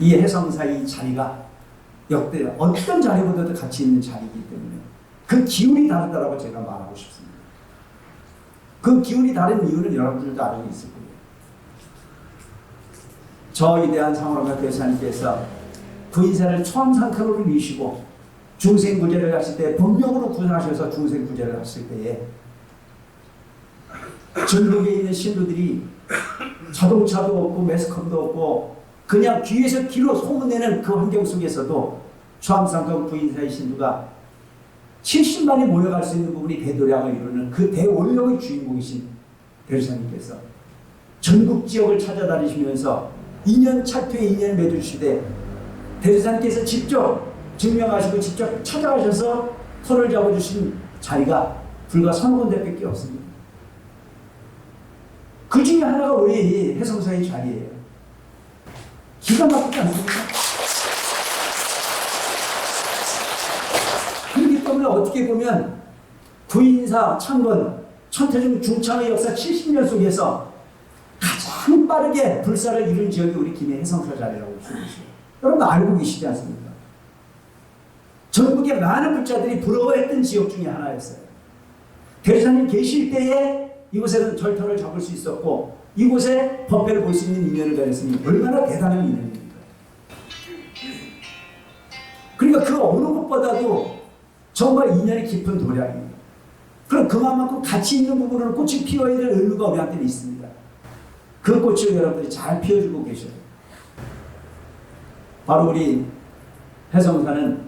이 해성사의 자리가 역대 어떤 자리보다도 가치 있는 자리이기 때문에 그 기운이 다르다고 제가 말하고 싶습니다. 그 기운이 다른 이유는 여러분들도 알고 있을 거예요. 저 위대한 상호로가 대사님께서 부인사를 초암상태로 미시고 중생구제를 하실 때 본명으로 구사하셔서 중생구제를 하실 때에 전국에 있는 신도들이 자동차도 없고 매스컴도 없고 그냥 귀에서 귀로 소문내는 그 환경 속에서도 초암상경 부인사의 신도가 70만이 모여갈 수 있는 부분이 대도량을 이루는 그 대원력의 주인공이신 대주사님께서 전국 지역을 찾아다니시면서 2년 찰투에 2년 맺으시되 대주사님께서 직접 증명하시고 직접 찾아가셔서 손을 잡아주신 자리가 불과 서너 군데밖에 없습니다. 그 중에 하나가 우리 해성사의 자리예요. 기가 막히지 않습니까? 그렇기 때문에 어떻게 보면 부인사, 창건, 천태중 중창의 역사 70년 속에서 가장 빠르게 불사를 이룬 지역이 우리 김해 해성사 자리라고 볼 수 있어요. 여러분 알고 계시지 않습니까? 전국의 많은 불자들이 부러워했던 지역 중에 하나였어요. 대주사님 계실 때에 이곳에는 절터를 잡을 수 있었고 이곳에 법회를 볼 수 있는 인연을 가졌으니 얼마나 대단한 인연입니까? 그러니까 그 어느 것보다도 정말 인연이 깊은 도량입니다. 그럼 그만큼 가치 있는 부분으로 꽃이 피워야 될 의무가 우리한테 있습니다. 그 꽃을 여러분들이 잘 피워주고 계셔요. 바로 우리 해성사는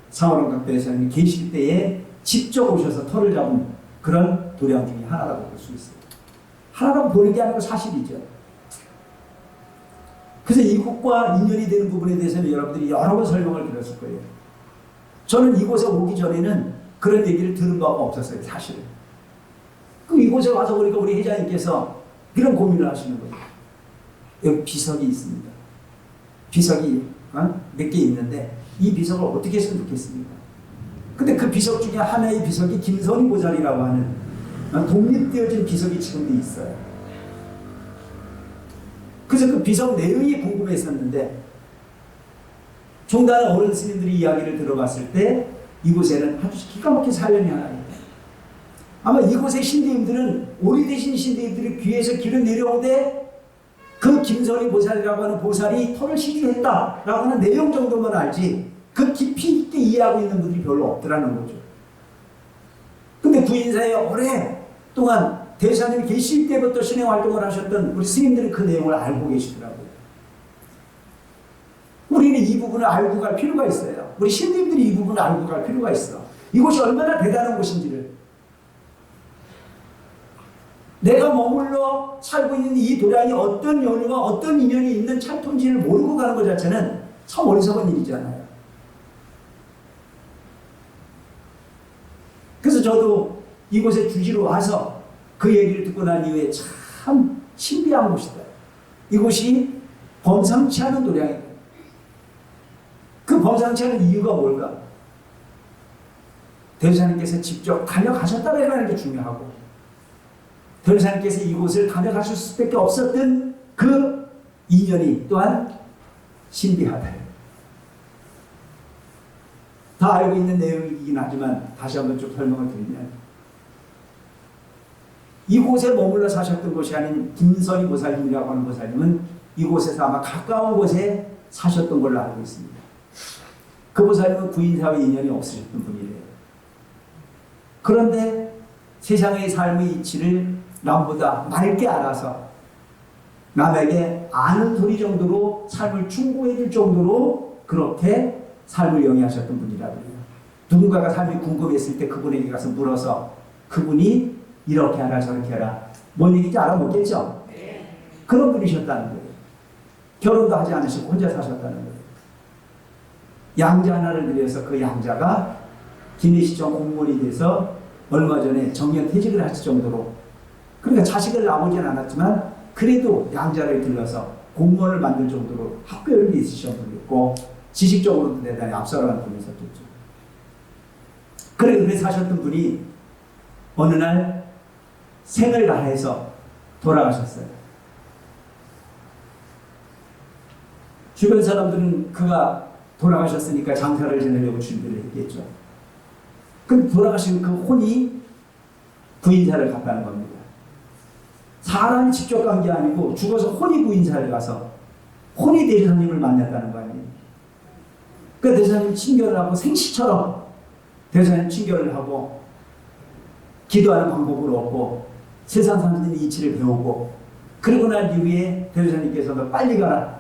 상호론각 대사님이 계실 때에 직접 오셔서 터를 잡은 그런 도량 중에 하나라고 볼 수 있어요. 하나라고 보는 게 아니고 사실이죠. 그래서 이곳과 인연이 되는 부분에 대해서는 여러분들이 여러 번 설명을 드렸을 거예요. 저는 이곳에 오기 전에는 그런 얘기를 들은 바가 없었어요. 사실은. 그 이곳에 와서 보니까 우리 회장님께서 이런 고민을 하시는 거예요. 여기 비석이 있습니다. 비석이 몇 개 있는데 이 비석을 어떻게 했으면 좋겠습니까? 근데 그 비석 중에 하나의 비석이 김선희 보살이라고 하는 독립되어진 비석이 지금도 있어요. 그래서 그 비석 내용이 궁금했었는데 종단의 어른 스님들이 이야기를 들어봤을 때 이곳에는 아주 기가 막힌 사연이 하나 있다. 아마 이곳의 신대님들은 오래되신 신대님들이 귀에서 길을 내려오되 그 김선희 보살이라고 하는 보살이 터를 시주했다라고 하는 내용 정도만 알지 그 깊이 있게 이해하고 있는 분들이 별로 없더라는 거죠. 근데 부인사에 오랫동안 대사님이 계실 때부터 신행 활동을 하셨던 우리 스님들이 그 내용을 알고 계시더라고요. 우리는 이 부분을 알고 갈 필요가 있어요. 우리 신님들이 이 부분을 알고 갈 필요가 있어. 이곳이 얼마나 대단한 곳인지를. 내가 머물러 살고 있는 이 도량이 어떤 연유가 어떤 인연이 있는 찰통지를 모르고 가는 것 자체는 참 어리석은 일이잖아요. 그래서 저도 이곳에 주지로 와서 그 얘기를 듣고 난 이후에 참 신비한 곳이다. 이곳이 범상치 않은 도량이다. 그 범상치 않은 이유가 뭘까? 대주사님께서 직접 다녀가셨다고 하는 게 중요하고 대주사님께서 이곳을 다녀가실 수밖에 없었던 그 인연이 또한 신비하다. 다 알고 있는 내용이긴 하지만 다시 한번 좀 설명을 드리면 이곳에 머물러 사셨던 곳이 아닌 김선희 보살님이라고 하는 보살님은 이곳에서 아마 가까운 곳에 사셨던 걸로 알고 있습니다. 그 보살님은 부인사와 인연이 없으셨던 분이래요. 그런데 세상의 삶의 이치를 남보다 맑게 알아서 남에게 아는 소리 정도로 삶을 충고해 줄 정도로 그렇게 삶을 영위하셨던 분이라고 해요. 누군가가 삶이 궁금했을 때 그분에게 가서 물어서 그분이 이렇게 하라 저렇게 하라 뭔 얘기인지 알아먹겠죠? 그런 분이셨다는 거예요. 결혼도 하지 않으시고 혼자 사셨다는 거예요. 양자 하나를 들여서 그 양자가 기내시청 공무원이 돼서 얼마 전에 정년퇴직을 하실 정도로 그러니까 자식을 낳아보진 않았지만 그래도 양자를 들러서 공무원을 만들 정도로 학교열이 있으신 분이었고 지식적으로도 대단히 앞서가는 분이셨겠죠. 그래 사셨던 분이 어느 날 생을 다해서 돌아가셨어요. 주변 사람들은 그가 돌아가셨으니까 장사를 지내려고 준비를 했겠죠. 그럼 돌아가신 그 혼이 구인사를 갔다는 겁니다. 사람이 직접 간 게 아니고 죽어서 혼이 구인사를 가서 혼이 대제사님을 만났다는 거 아니에요. 그 대제사님 친결을 하고 생시처럼 대제사님 친결을 하고 기도하는 방법을 얻고 세상 사람들이 이치를 배우고 그러고 난 이후에 대제사님께서 너 빨리 가라.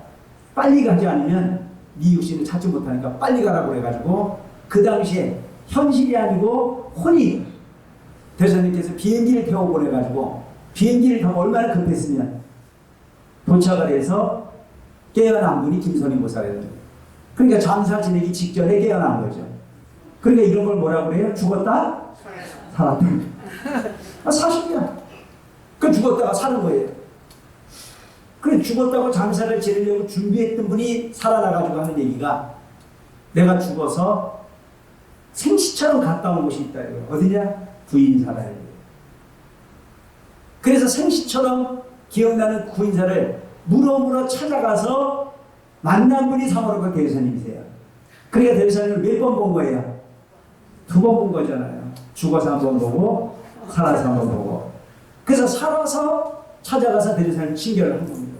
빨리 가지 않으면 네 육신을 찾지 못하니까 빨리 가라고 해가지고 그 당시에 현실이 아니고 혼이 대제사님께서 비행기를 태워 보내가지고 비행기를 타고 얼마나 급했으면 도착을 해서 깨어난 분이 김선희 보살이에요. 그러니까 장사 지내기 직전에 깨어난 거죠. 그러니까 이런 걸 뭐라고 그래요? 죽었다? 살았다. 사실이야. 그 죽었다가 사는 거예요. 그래 죽었다고 장사를 지내려고 준비했던 분이 살아나가지고 하는 얘기가 내가 죽어서 생시처럼 갔다 온 곳이 있다. 어디냐? 구인사라요. 그래서 생시처럼 기억나는 구인사를 물어물어 찾아가서 만난 분이 사모로가 대제사님이세요. 그러니까 대제사님을 몇 번 본 거예요? 2번 본 거잖아요. 죽어서 한 번 보고 살아서 한 번 보고. 그래서 살아서 찾아가서 대제사님 친결을 한 겁니다.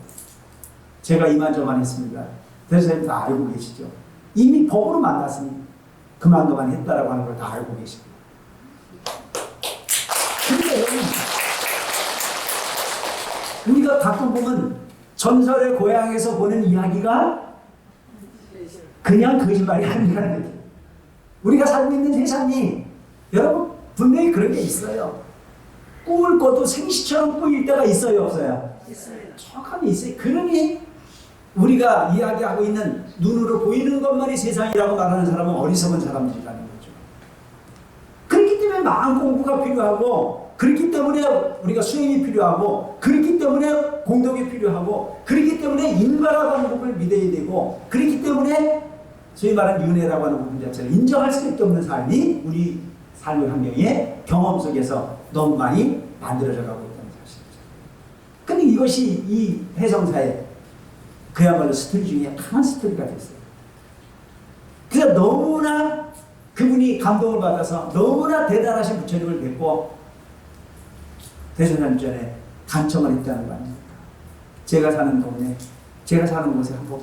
제가 이만저만 했습니다. 대제사님 다 알고 계시죠. 이미 법으로 만났으니 그만두만 했다라고 하는 걸 다 알고 계십니다. 근데 우리가 가끔 보면 전설의 고향에서 보는 이야기가 그냥 거짓말이 아니라는 거죠. 우리가 살고 있는 세상이 여러분 분명히 그런 게 있어요. 꿈을 꿔도 생시처럼 꾸일 때가 있어요, 없어요? 있습니다. 정확하게 있어요. 그러니 우리가 이야기하고 있는 눈으로 보이는 것만이 세상이라고 말하는 사람은 어리석은 사람들이라는 거죠. 그렇기 때문에 마음 공부가 필요하고 그렇기 때문에 우리가 수행이 필요하고 그렇기 때문에 공덕이 필요하고 그렇기 때문에 인과라고 하는 부분을 믿어야 되고 그렇기 때문에 소위 말하는 윤회라고 하는 부분 자체를 인정할 수밖에 없는 삶이 우리 삶의 환경에 경험 속에서 너무 많이 만들어져 가고 있다는 사실이죠. 근데 이것이 이 해성사의 그야말로 스토리 중에 강한 스토리가 됐어요. 그래서 너무나 그분이 감동을 받아서 너무나 대단하신 부처님을 뵙고 대선한 전에 간청을 했다는 거 아닙니까? 제가 사는 동네, 제가 사는 곳에 한번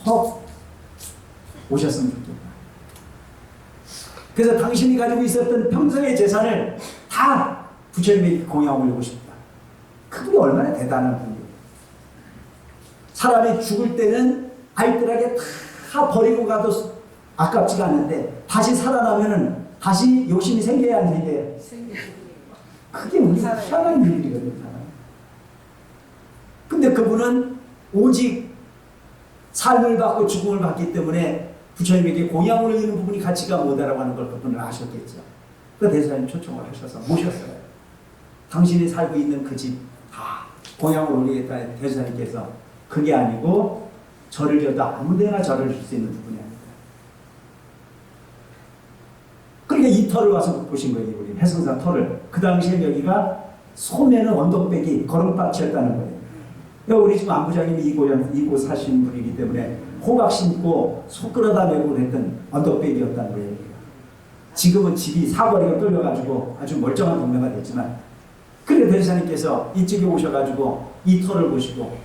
꼭 오셨으면 좋겠다. 그래서 당신이 가지고 있었던 평생의 재산을 다 부처님에게 공양 올리고 싶다. 그분이 얼마나 대단한 분이에요. 사람이 죽을 때는 알뜰하게 다 버리고 가도 아깝지가 않은데 다시 살아나면은 다시 욕심이 생겨야 안 생겨요? 그게 우리 희한한 일이거든요. 근데 그분은 오직 삶을 받고 죽음을 받기 때문에 부처님에게 공양을 올리는 부분이 가치가 뭐다라고 하는 걸 그분은 아셨겠죠. 그 대사님 초청을 하셔서 모셨어요. 당신이 살고 있는 그 집 다 공양을 올리겠다는 대사님께서 그게 아니고 절을 지어도 아무데나 절을 줄 수 있는 부분이 아니다. 그러니까 이 터를 와서 보신 거예요. 우리 해성사 터를. 그 당시에 여기가 소매는 언덕배기 거름밭이었다는 거예요. 그러니까 우리 지금 안부장님이 이곳 사신 분이기 때문에 호박 심고 소 끌어다 메고 그랬던 언덕배기였다는 거예요. 지금은 집이 사거리가 뚫려가지고 아주 멀쩡한 동네가 됐지만 그러니까 대제사님께서 이쪽에 오셔가지고 이 터를 보시고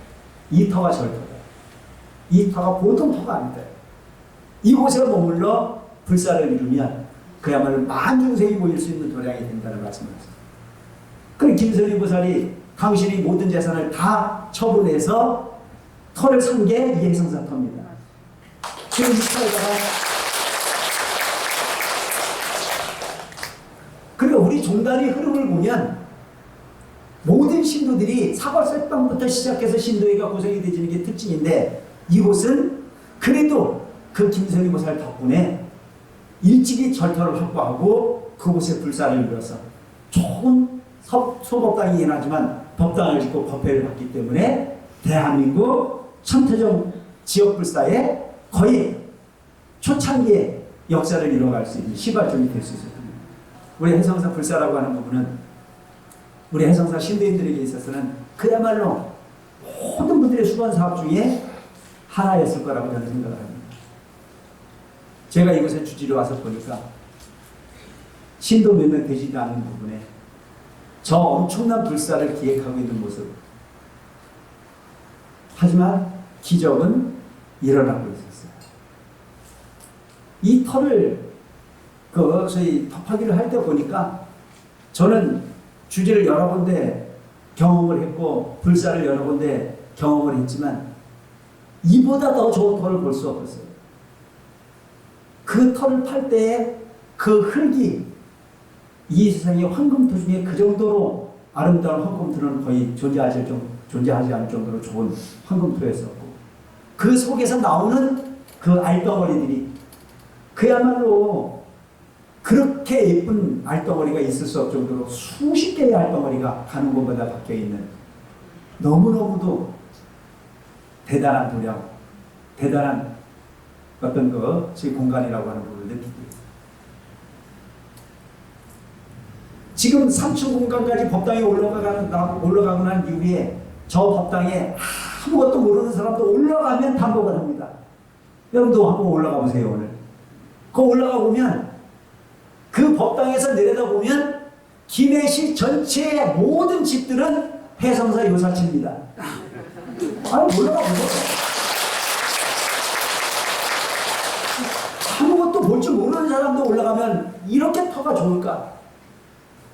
이 터가 절터다. 이 터가 보통 터가 아니다. 이곳에 머물러 불사를 이루면 그야말로 만중생이 모일 수 있는 도량이 된다는 말씀을 하셨어요. 그럼 김선희 보살이 당신이 모든 재산을 다 처분해서 터를 산 게 이 해성사 터입니다. 지금 이 터에다가 그러니까 우리 종단의 흐름을 보면 모든 신도들이 사과설방부터 시작해서 신도회가 구성이 되지는 게 특징인데 이곳은 그래도 그 김선희 보살 덕분에 일찍이 절터를 확보하고 그곳에 불사를 이루어서 좋은 소법당이긴 하지만 법당을 짓고 법회를 받기 때문에 대한민국 천태종 지역불사의 거의 초창기의 역사를 이뤄갈 수 있는 시발점이 될 수 있었습니다. 우리 해성사 불사라고 하는 부분은 우리 해성사 신도인들에게 있어서는 그야말로 모든 분들의 수건 사업 중에 하나였을 거라고 저는 생각을 합니다. 제가 이곳에 주지로 와서 보니까 신도 몇 명 되지도 않는 부분에 저 엄청난 불사를 기획하고 있는 모습. 하지만 기적은 일어나고 있었어요. 이 터를 저희 덮하기를 할 때 보니까 저는 주지를 여러 군데 경험을 했고 불사를 여러 군데 경험을 했지만 이보다 더 좋은 터를 볼 수 없었어요. 그 터를 팔 때에 그 흙이 이 세상의 황금토 중에 그 정도로 아름다운 황금토는 거의 존재하지 않을 정도로 좋은 황금토였었고 그 속에서 나오는 그 알덩어리들이 그야말로 그렇게 예쁜 알덩어리가 있을 수 없을 정도로 수십 개의 알덩어리가 가는 곳마다 박혀있는 너무너무도 대단한 도량, 대단한 어떤 공간이라고 하는 부분을 느끼고 있습니다. 지금 3층 공간까지 법당에 올라가고 난 이후에 저 법당에 아무것도 모르는 사람도 올라가면 단복을 합니다. 여러분도 한번 올라가 보세요, 오늘. 그 올라가 보면 그 법당에서 내려다보면 김해시 전체의 모든 집들은 해성사 요사치입니다. 아니, 올라가 보세요. 아무것도 볼 줄 모르는 사람도 올라가면 이렇게 터가 좋을까?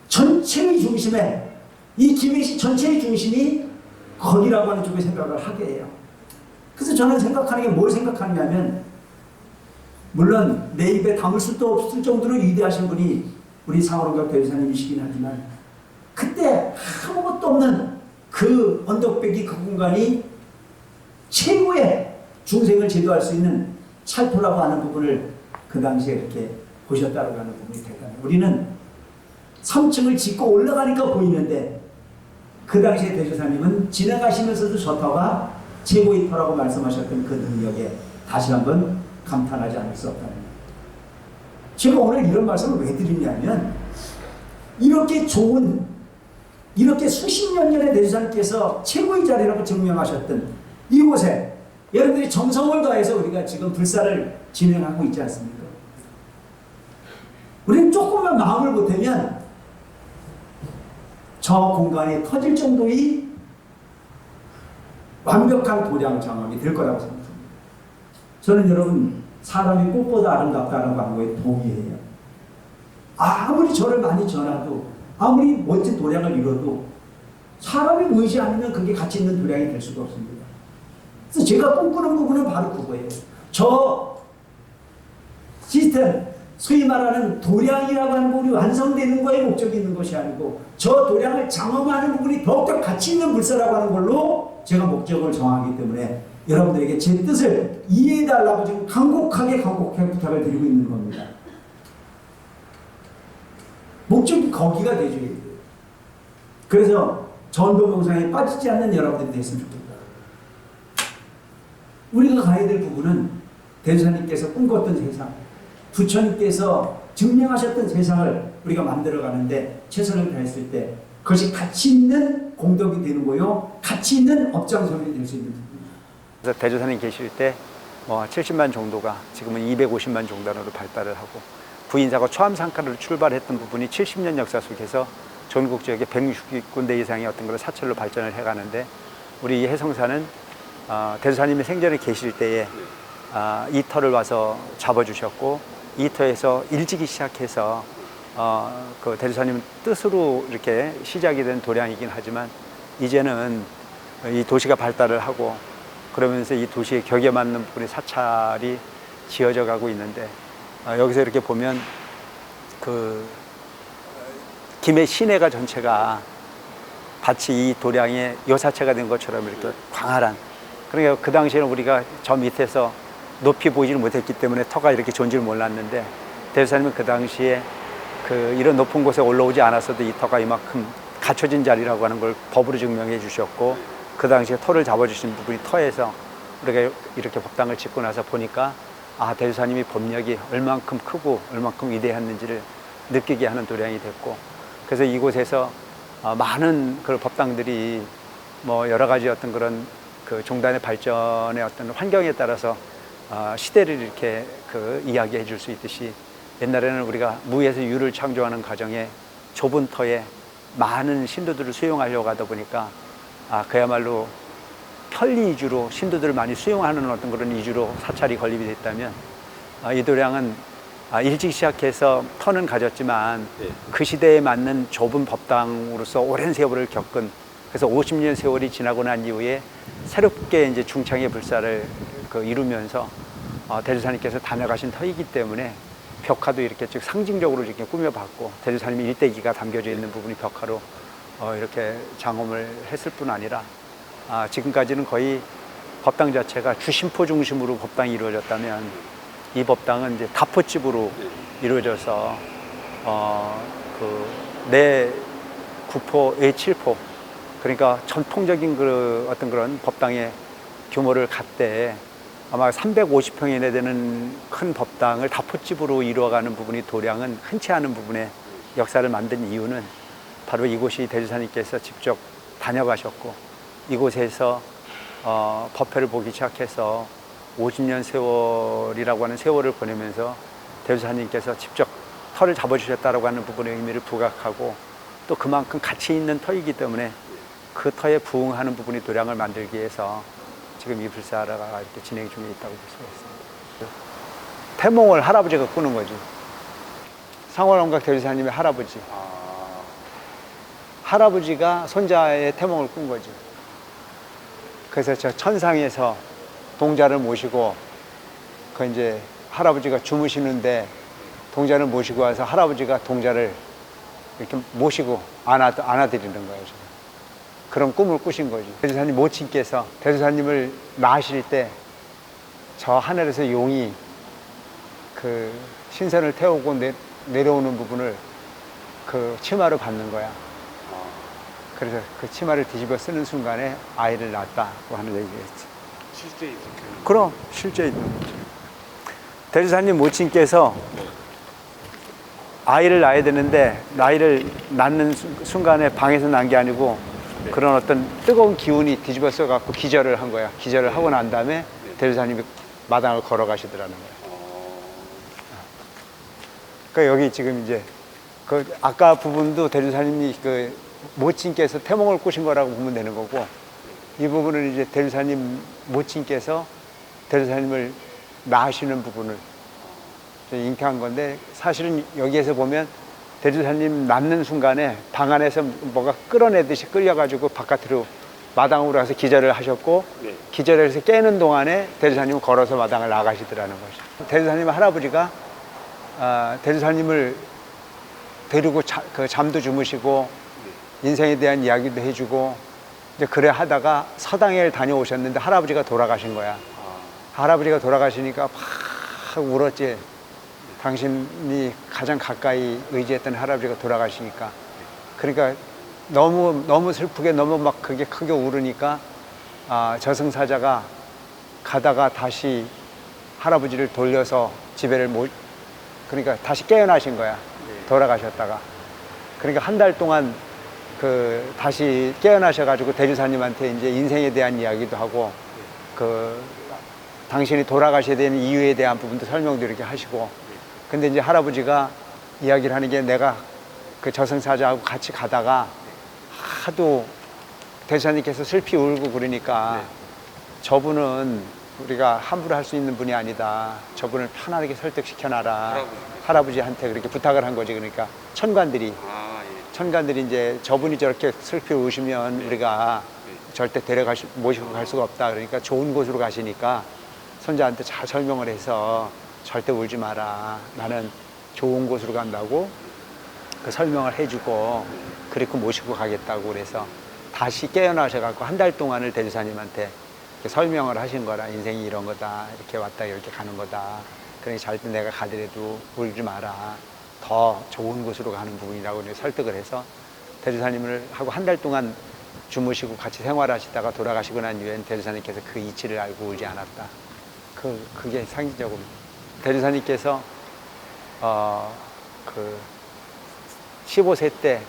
전체의 중심에, 이 김해시 전체의 중심이 거기라고 하는 쪽에 생각을 하게 해요. 그래서 저는 생각하는 게 뭘 생각하냐면, 물론 내 입에 담을 수도 없을 정도로 위대하신 분이 우리 상호론각 대주사님이시긴 하지만, 그때 아무것도 없는 그 언덕배기 그 공간이 최고의 중생을 제도할 수 있는 찰토라고 하는 부분을 그 당시에 이렇게 보셨다고 하는 부분이 대단해요. 우리는 3층을 짓고 올라가니까 보이는데 그 당시에 대주사님은 지나가시면서도 저 터가 최고의 터라고 말씀하셨던 그 능력에 다시 한번 감탄하지 않을 수 없다는 거예요. 제가 오늘 이런 말씀을 왜 드리냐면 이렇게 좋은 이렇게 수십 년 전에 대주사님께서 최고의 자리라고 증명하셨던 이곳에 여러분들이 정성을 다해서 우리가 지금 불사를 진행하고 있지 않습니까? 우리는 조금만 마음을 보태면 저 공간이 터질 정도의 완벽한 도량 장엄이 될 거라고 생각합니다. 저는 여러분 사람이 꽃보다 아름답다는 광고에 동의해요. 아무리 저를 많이 전하도 아무리 멋진 도량을 이뤄도 사람이 보이지 않으면 그게 가치 있는 도량이 될 수가 없습니다. 그래서 제가 꿈꾸는 부분은 바로 그거예요. 저 시스템, 소위 말하는 도량이라고 하는 부분이 완성되는 거에 목적이 있는 것이 아니고 저 도량을 장엄하는 부분이 더욱더 가치 있는 불사라고 하는 걸로 제가 목적을 정하기 때문에 여러분들에게 제 뜻을 이해해달라고 지금 간곡하게 부탁을 드리고 있는 겁니다. 목적이 거기가 되죠. 그래서 전도명상에 빠지지 않는 여러분들이 됐으면 좋겠다. 우리가 가야 될 부분은 대주사님께서 꿈꿨던 세상, 부처님께서 증명하셨던 세상을 우리가 만들어가는데 최선을 다했을 때 그것이 가치 있는 공덕이 되는 거요, 가치 있는 업장소리 될 수 있는 부분입니다. 그래서 대주사님 계실 때 70만 정도가 지금은 250만 정도로 발달을 하고 부인사가 초암상가를 출발했던 부분이 70년 역사 속에서 전국 지역에 160군데 이상의 어떤 그런 사찰로 발전을 해가는데 우리 해성사는 대주사님이 생전에 계실 때에 이 터를 와서 잡아주셨고 이 터에서 일찍이 시작해서 그 대주사님 뜻으로 이렇게 시작이 된 도량이긴 하지만 이제는 이 도시가 발달을 하고 그러면서 이 도시의 격에 맞는 부분의 사찰이 지어져 가고 있는데 여기서 이렇게 보면 그 김해 시내가 전체가 마치 이 도량의 여사체가 된 것처럼 이렇게 광활한, 그러니까 그 당시에는 우리가 저 밑에서 높이 보이지를 못했기 때문에 터가 이렇게 존재를 몰랐는데 대주사님은 그 당시에 이런 높은 곳에 올라오지 않았어도 이 터가 이만큼 갖춰진 자리라고 하는 걸 법으로 증명해 주셨고 그 당시에 터를 잡아주신 부분이 터에서 우리가 이렇게 법당을 짓고 나서 보니까 대주사님이 법력이 얼만큼 크고 얼만큼 위대했는지를 느끼게 하는 도량이 됐고 그래서 이곳에서 많은 그 법당들이 여러 가지 어떤 그런 그 종단의 발전의 어떤 환경에 따라서 시대를 이렇게 그 이야기해 줄 수 있듯이 옛날에는 우리가 무에서 유를 창조하는 과정에 좁은 터에 많은 신도들을 수용하려고 하다 보니까 그야말로 편리 위주로 신도들을 많이 수용하는 어떤 그런 위주로 사찰이 건립이 됐다면 이 도량은 일찍 시작해서 터는 가졌지만 네. 그 시대에 맞는 좁은 법당으로서 오랜 세월을 겪은 그래서 50년 세월이 지나고 난 이후에 새롭게 이제 중창의 불사를 그 이루면서 대주사님께서 다녀가신 터이기 때문에 벽화도 이렇게 쭉 상징적으로 이렇게 꾸며봤고 대주사님 일대기가 담겨져 있는 부분이 벽화로 이렇게 장엄을 했을 뿐 아니라 지금까지는 거의 법당 자체가 주심포 중심으로 법당이 이루어졌다면 이 법당은 이제 다포집으로 이루어져서 내 구포, 외칠포 그러니까 전통적인 그 어떤 그런 법당의 규모를 갖되 아마 350평 이내 되는 큰 법당을 다포집으로 이루어가는 부분이 도량은 흔치 않은 부분의 역사를 만든 이유는 바로 이곳이 대주사님께서 직접 다녀가셨고 이곳에서 법회를 보기 시작해서 50년 세월이라고 하는 세월을 보내면서 대주사님께서 직접 터를 잡아주셨다라고 하는 부분의 의미를 부각하고 또 그만큼 가치 있는 터이기 때문에 그 터에 부응하는 부분이 도량을 만들기 위해서 지금 이 불사가 이렇게 진행 중에 있다고 볼 수가 있습니다. 태몽을 할아버지가 꾸는 거지. 상월원각 대주사님의 할아버지. 할아버지가 손자의 태몽을 꾼 거지. 그래서 저 천상에서 동자를 모시고 그 이제 할아버지가 주무시는데 동자를 모시고 와서 할아버지가 동자를 이렇게 모시고 안아드리는 거예요. 지금. 그런 꿈을 꾸신 거지. 대주사님 모친께서 대주사님을 낳으실 때 저 하늘에서 용이 그 신선을 태우고 내려오는 부분을 그 치마로 받는 거야. 그래서 그 치마를 뒤집어 쓰는 순간에 아이를 낳았다고 하는 얘기겠지. 실제 있었겠네요. 그럼 실제 있는 거죠. 대주사님 모친께서 아이를 낳아야 되는데 아이를 낳는 순간에 방에서 난 게 아니고 그런 어떤 뜨거운 기운이 뒤집어 써갖고 기절을 한 거야. 기절을 하고 난 다음에 대주사님이 마당을 걸어가시더라는 거야. 그러니까 여기 지금 이제 그 아까 부분도 대주사님이 그 모친께서 태몽을 꾸신 거라고 보면 되는 거고 이 부분은 이제 대주사님 모친께서 대주사님을 낳으시는 부분을 잉태한 건데 사실은 여기에서 보면 대주사님 낳는 순간에 방 안에서 뭐가 끌어내듯이 끌려가지고 바깥으로 마당으로 가서 기절을 하셨고 네. 기절을 해서 깨는 동안에 대주사님은 걸어서 마당을 나가시더라는 거죠. 대주사님 할아버지가 대주사님을 데리고 그 잠도 주무시고 인생에 대한 이야기도 해주고 이제 그래 하다가 서당에 다녀오셨는데 할아버지가 돌아가신 거야. 할아버지가 돌아가시니까 막 울었지. 당신이 가장 가까이 의지했던 할아버지가 돌아가시니까. 그러니까 너무 슬프게 너무 막 그게 크게 울으니까 저승사자가 가다가 다시 할아버지를 돌려서 지배를 그러니까 다시 깨어나신 거야. 돌아가셨다가. 그러니까 한 달 동안 그 다시 깨어나셔가지고 대주사님한테 이제 인생에 대한 이야기도 하고 그 당신이 돌아가셔야 되는 이유에 대한 부분도 설명도 이렇게 하시고 근데 이제 할아버지가 이야기를 하는 게 내가 그 저승사자하고 같이 가다가 하도 대주사님께서 슬피 울고 그러니까 저분은 우리가 함부로 할 수 있는 분이 아니다. 저분을 편안하게 설득시켜놔라. 할아버지한테 그렇게 부탁을 한 거지. 그러니까 천관들이 천관들이 이제 저분이 저렇게 슬피 우시면 우리가 절대 모시고 갈 수가 없다. 그러니까 좋은 곳으로 가시니까 손자한테 잘 설명을 해서 절대 울지 마라. 나는 좋은 곳으로 간다고 그 설명을 해주고 그리고 모시고 가겠다고 그래서 다시 깨어나셔갖고 한 달 동안을 대주사님한테 설명을 하신 거라. 인생이 이런 거다. 이렇게 왔다 이렇게 가는 거다. 그러니 절대 내가 가더라도 울지 마라. 더 좋은 곳으로 가는 부분이라고 설득을 해서 대주사님을 하고 한 달 동안 주무시고 같이 생활하시다가 돌아가시고 난 이후엔 대주사님께서 그 이치를 알고 울지 않았다. 그게 상징적으로 대주사님께서 그 15세 때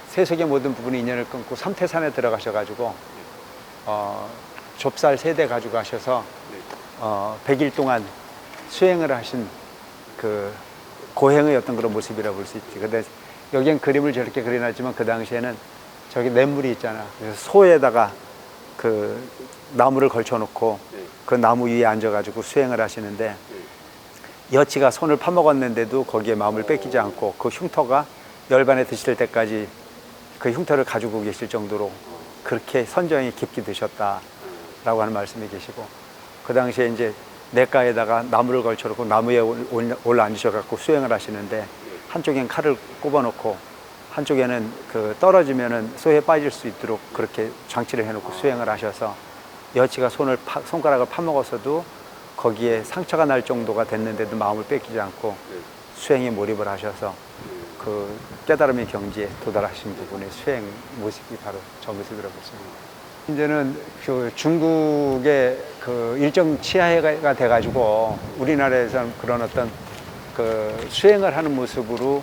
세속의 모든 부분이 인연을 끊고 삼태산에 들어가셔가지고 좁쌀 세대 가지고 가셔서 100일 동안 수행을 하신 그 고행의 어떤 그런 모습이라고 볼 수 있지. 근데 여기엔 그림을 저렇게 그려놨지만 그 당시에는 저기 냇물이 있잖아. 그래서 소에다가 그 나무를 걸쳐놓고 그 나무 위에 앉아가지고 수행을 하시는데 여치가 손을 파먹었는데도 거기에 마음을 뺏기지 않고 그 흉터가 열반에 드실 때까지 그 흉터를 가지고 계실 정도로 그렇게 선정이 깊게 드셨다라고 하는 말씀이 계시고, 그 당시에 이제 냇가에다가 나무를 걸쳐놓고 나무에 올라앉으셔갖고 수행을 하시는데 한쪽엔 칼을 꼽아놓고 한쪽에는 그 떨어지면은 소에 빠질 수 있도록 그렇게 장치를 해놓고 수행을 하셔서 여치가 손가락을 파먹었어도 거기에 상처가 날 정도가 됐는데도 마음을 뺏기지 않고 수행에 몰입을 하셔서 그 깨달음의 경지에 도달하신 부분의 수행 모습이 바로 저 모습이라고 봅니다. 이제는 그 중국의 그 일정 치하가 돼가지고 우리나라에서는 그런 어떤 그 수행을 하는 모습으로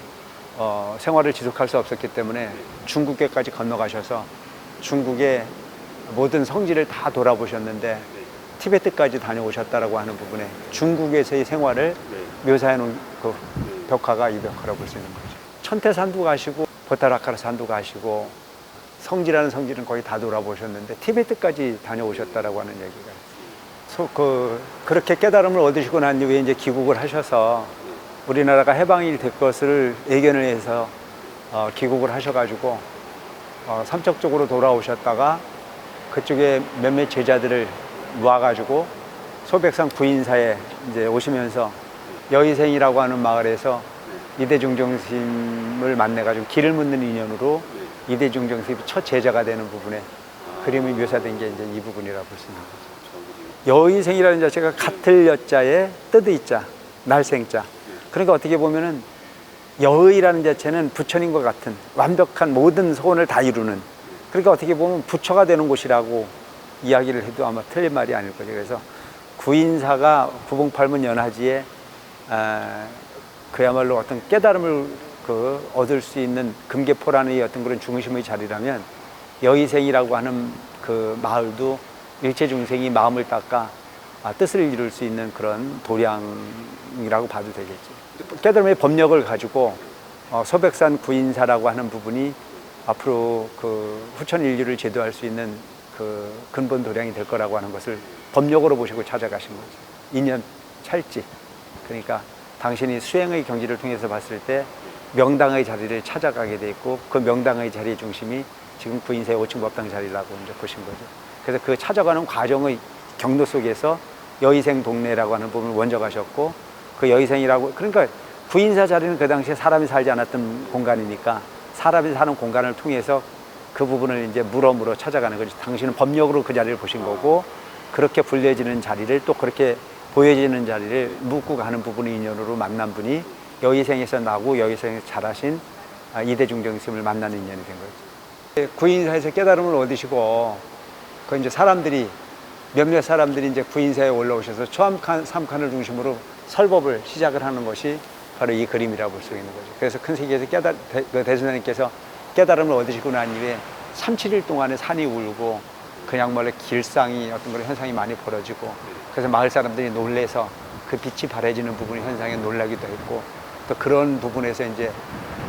생활을 지속할 수 없었기 때문에 중국계까지 건너가셔서 중국의 모든 성지를 다 돌아보셨는데 티베트까지 다녀오셨다라고 하는 부분에 중국에서의 생활을 묘사해 놓은 그 벽화가 이 벽화라고 볼 수 있는 거죠. 천태산도 가시고 보타라카라산도 가시고 성지라는 성지는 거의 다 돌아보셨는데 티베트까지 다녀오셨다라고 하는 얘기가 그렇게 깨달음을 얻으시고 난 이후에 이제 귀국을 하셔서 우리나라가 해방이 될 것을 예견을 해서 귀국을 하셔가지고 삼척 쪽으로 돌아오셨다가 그쪽에 몇몇 제자들을 모아가지고 소백산 구인사에 이제 오시면서 여의생이라고 하는 마을에서 이대중정스님을 만나가지고 길을 묻는 인연으로 이대중정스님이 첫 제자가 되는 부분에 그림이 묘사된 게 이제 이 부분이라고 볼 수 있는 거죠. 여의생이라는 자체가 같을 여자에 뜨드이자 날생자. 그러니까 어떻게 보면은 여의라는 자체는 부처님과 같은 완벽한 모든 소원을 다 이루는, 그러니까 어떻게 보면 부처가 되는 곳이라고 이야기를 해도 아마 틀린 말이 아닐 거죠. 그래서 구인사가 구봉팔문 연화지에 그야말로 어떤 깨달음을 얻을 수 있는 금계포라는 어떤 그런 중심의 자리라면 여의생이라고 하는 그 마을도 일체 중생이 마음을 닦아 뜻을 이룰 수 있는 그런 도량이라고 봐도 되겠죠. 깨달음의 법력을 가지고 소백산 구인사라고 하는 부분이 앞으로 그 후천 인류를 제도할 수 있는 그 근본 도량이 될 거라고 하는 것을 법력으로 보시고 찾아가신 거죠. 인연 찰지. 그러니까 당신이 수행의 경지를 통해서 봤을 때 명당의 자리를 찾아가게 돼 있고 그 명당의 자리의 중심이 지금 구인사의 5층 법당 자리라고 이제 보신 거죠. 그래서 그 찾아가는 과정의 경로 속에서 여의생 동네라고 하는 부분을 먼저 가셨고, 그 여의생이라고, 그러니까 구인사 자리는 그 당시에 사람이 살지 않았던 공간이니까 사람이 사는 공간을 통해서 그 부분을 이제 물어 찾아가는 거죠. 당신은 법력으로 그 자리를 보신 거고, 그렇게 불려지는 자리를 또 그렇게 보여지는 자리를 묻고 가는 부분의 인연으로 만난 분이 여의생에서 나고 여의생에서 자라신 이대중정스님을 만나는 인연이 된 거죠. 구인사에서 깨달음을 얻으시고 그 이제 사람들이 몇몇 사람들이 이제 구인사에 올라오셔서 초암칸, 삼칸을 중심으로 설법을 시작을 하는 것이 바로 이 그림이라고 볼 수 있는 거죠. 그래서 큰 세계에서 대승자님께서 깨달음을 얻으시고 난 이후에 3, 7일 동안에 산이 울고 그냥말로 길상이 어떤 그런 현상이 많이 벌어지고, 그래서 마을 사람들이 놀래서 그 빛이 바래지는 부분이 현상에 놀라기도 했고, 또 그런 부분에서 이제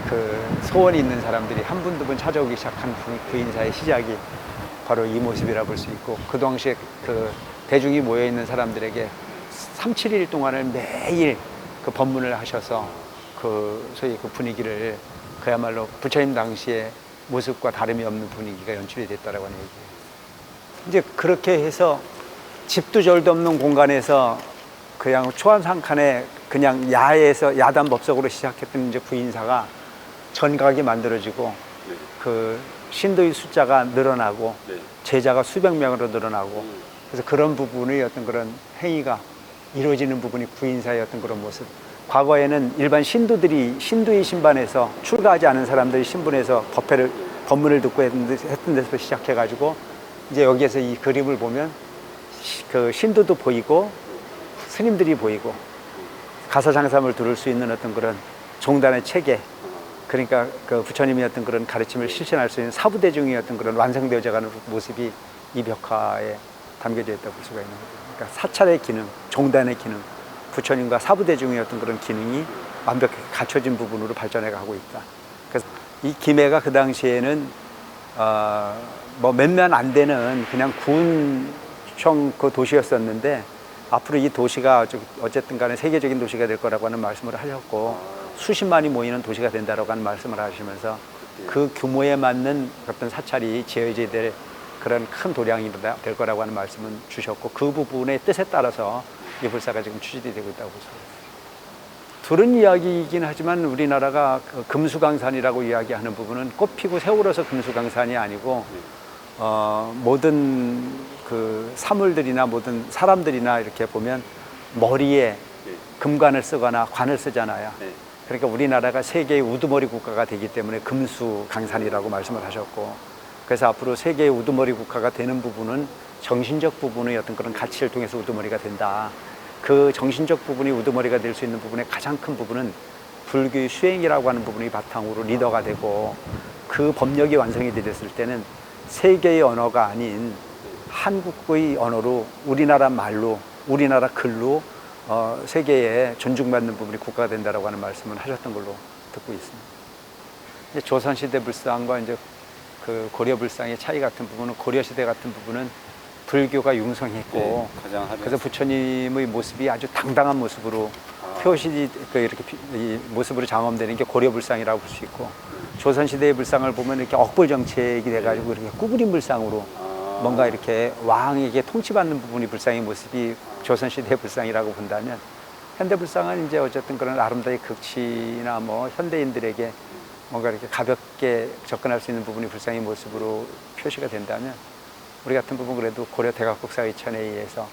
그 소원이 있는 사람들이 한 분, 두 분 찾아오기 시작한 구인사의 시작이 바로 이 모습이라 볼 수 있고, 그 당시에 그 대중이 모여있는 사람들에게 3, 7일 동안을 매일 그 법문을 하셔서 그 소위 그 분위기를 그야말로 부처님 당시의 모습과 다름이 없는 분위기가 연출이 됐다라고 하는 얘기예요. 이제 그렇게 해서 집도 절도 없는 공간에서 그냥 초암상칸에 그냥 야에서 야단 법석으로 시작했던 이제 구인사가 전각이 만들어지고 그 신도의 숫자가 늘어나고 제자가 수백 명으로 늘어나고, 그래서 그런 부분의 어떤 그런 행위가 이루어지는 부분이 구인사의 어떤 그런 모습. 과거에는 일반 신도들이 신도의 신반에서 출가하지 않은 사람들이 신분에서 법문을 듣고 했던 데서 시작해가지고 이제 여기에서 이 그림을 보면 그 신도도 보이고 스님들이 보이고 가사장삼을 들을 수 있는 어떤 그런 종단의 체계, 그러니까 그 부처님의 어떤 그런 가르침을 실천할 수 있는 사부대중의 어떤 그런 완성되어져 가는 모습이 이 벽화에 담겨져 있다고 볼 수가 있는 거죠. 그러니까 사찰의 기능, 종단의 기능, 부처님과 사부대중이었던 그런 기능이 완벽하게 갖춰진 부분으로 발전해 가고 있다. 그래서 이 김해가 그 당시에는 뭐 몇몇 안 되는 그냥 군청 그 도시였었는데 앞으로 이 도시가 어쨌든 간에 세계적인 도시가 될 거라고 하는 말씀을 하셨고 수십만이 모이는 도시가 된다라고 하는 말씀을 하시면서 그 규모에 맞는 어떤 사찰이 지어져야 될 그런 큰 도량이 될 거라고 하는 말씀은 주셨고 그 부분의 뜻에 따라서 이 불사가 지금 추진이 되고 있다고 보십니다. 들은 이야기이긴 하지만 우리나라가 그 금수강산이라고 이야기하는 부분은 꽃피고 세월어서 금수강산이 아니고 모든 그 사물들이나 모든 사람들이나 이렇게 보면 머리에 금관을 쓰거나 관을 쓰잖아요. 그러니까 우리나라가 세계의 우두머리 국가가 되기 때문에 금수강산이라고 말씀을 하셨고 그래서 앞으로 세계의 우두머리 국가가 되는 부분은 정신적 부분의 어떤 그런 가치를 통해서 우두머리가 된다. 그 정신적 부분이 우두머리가 될 수 있는 부분의 가장 큰 부분은 불교의 수행이라고 하는 부분이 바탕으로 리더가 되고 그 법력이 완성이 되었을 때는 세계의 언어가 아닌 한국의 언어로 우리나라 말로 우리나라 글로 세계에 존중받는 부분이 국가가 된다라고 하는 말씀을 하셨던 걸로 듣고 있습니다. 이제 조선시대 불상과 이제 그 고려 불상의 차이 같은 부분은 고려 시대 같은 부분은 불교가 융성했고 그래서 부처님의 모습이 아주 당당한 모습으로 표시 이렇게 이 모습으로 장엄되는 게 고려 불상이라고 볼 수 있고 조선 시대의 불상을 보면 이렇게 억불 정책이 돼가지고 이렇게 구부린 불상으로 뭔가 이렇게 왕에게 통치받는 부분이 불상의 모습이 조선 시대의 불상이라고 본다면 현대 불상은 이제 어쨌든 그런 아름다움의 극치나 뭐 현대인들에게 뭔가 이렇게 가볍게 접근할 수 있는 부분이 불상의 모습으로 표시가 된다면 우리 같은 부분 그래도 고려 대각국사의천에 의해서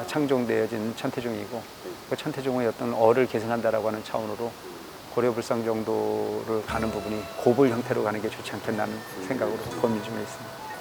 창종되어진 천태종이고 그 천태종의 어떤 어를 계승한다라고 하는 차원으로 고려 불상 정도를 가는 부분이 고불 형태로 가는 게 좋지 않겠나는 생각으로 고민 중에 있습니다.